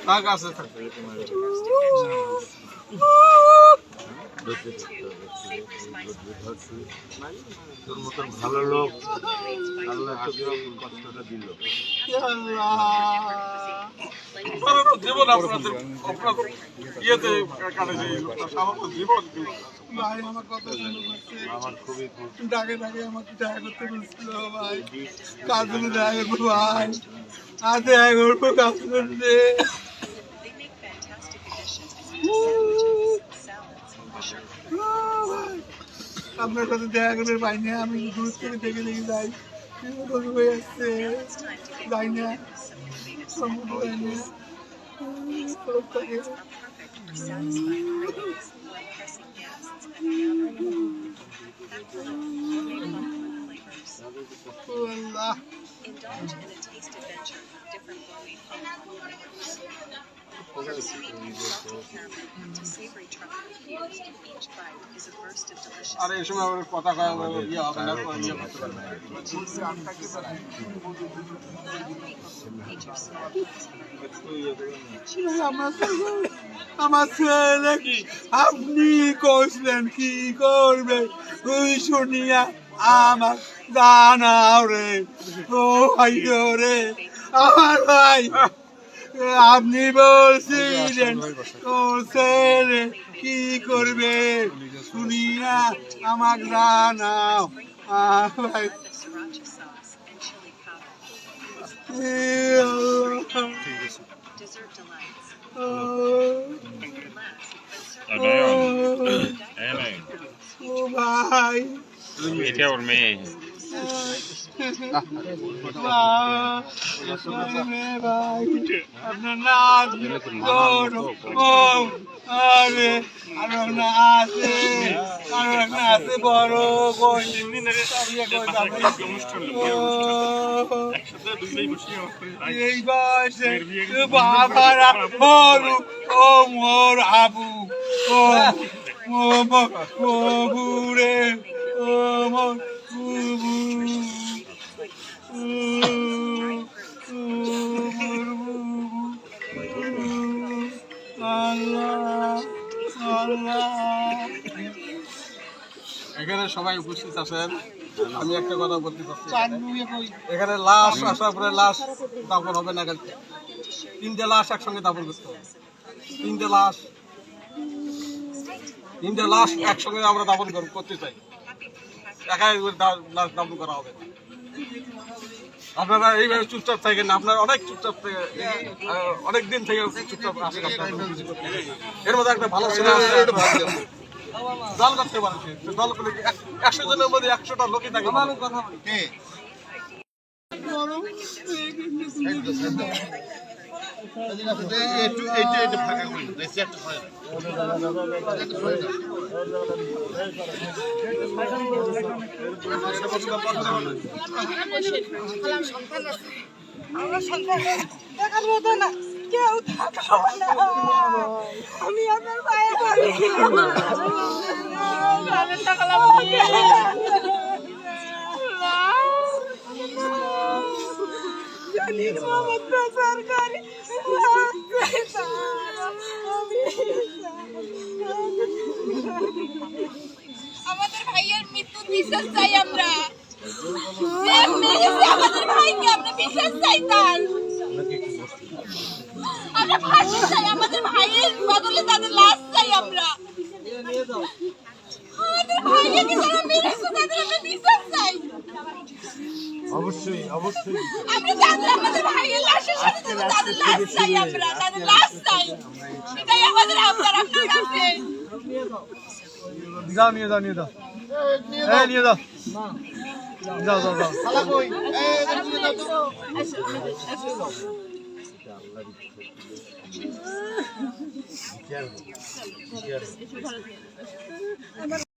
দাগ আছে তোর মতন ভালো লোক আল্লাহ কষ্টটা দিল জীবন আপনাদের ইয়েতে কাটেছে জীবন ভাই আমার কথা আমার খুবই ডাকে ডাকে আমাকে দেখা করতে বলছিল ভাই কাজ দেখা করবো ভাই আজ দেখা করবো কাজ করতে আপনার সাথে দেখা করে পাই না আমি দূর থেকে দেখে দেখে যাই হয়ে আসছে যাই না আরে এই সময় কথা কয় ইয়ে হবে না আমার ছেলে আপনি কইলেন কি করবে তুই শুনিয়া আমার জানাও রে ও ভাই রে আমার ভাই আপনি বলছিলেন তোর ছেলে কি করবে শুনিয়া আমার জানাও ভাই ভাই এটা ওর মেয়ে আপনার নাচ আরে আরো না আছে বড় এই বয়সে বাবারা হরু ও মোর আবু ও বুড়ে ও মোর বুবু এখানে সবাই উপস্থিত আছেন আমি একটা কথা বলতে চাচ্ছি এখানে লাশ আসার পরে লাশ দাফন হবে না তিনটে লাশ একসঙ্গে দাফন করতে হবে তিনটে লাশ একসঙ্গে আমরা দাফন করতে চাই একাই লাশ দাফন করা হবে আপনারা এইভাবে চুপচাপ থাকেন আপনারা অনেক চুপচাপ থেকে অনেক দিন থেকে চুপচাপ আসেন এর মধ্যে একটা ভালো ছেলে দল করতে পারে দল করে 100 জনের মধ্যে 100টা লোকই থাকে আমার সন্তান দেখার মতো না কেউ থাকলো না আমি আপনার পায়ে পড়ি সরকারি আমাদের ভাইয়ের মৃত্যুর বিচার চাই আমরা আমাদের ভাইকে আমরা বিচার চাই তার আমরা ফাঁসি চাই আমাদের ভাইয়ের বদলে তাদের লাশ চাই আমরা আমাদের ভাইকে যারা মেরেছে তাদের আমরা বিচার চাই অবশ্যই আমরা আমাদের ভাইয়ের লাশের সাথে তাদের লাশ চাই আমরা তাদের লাশ চাই এটাই আমাদের আপনার কাছে নিয়ে যাও নিয়ে যাও খালা কই এই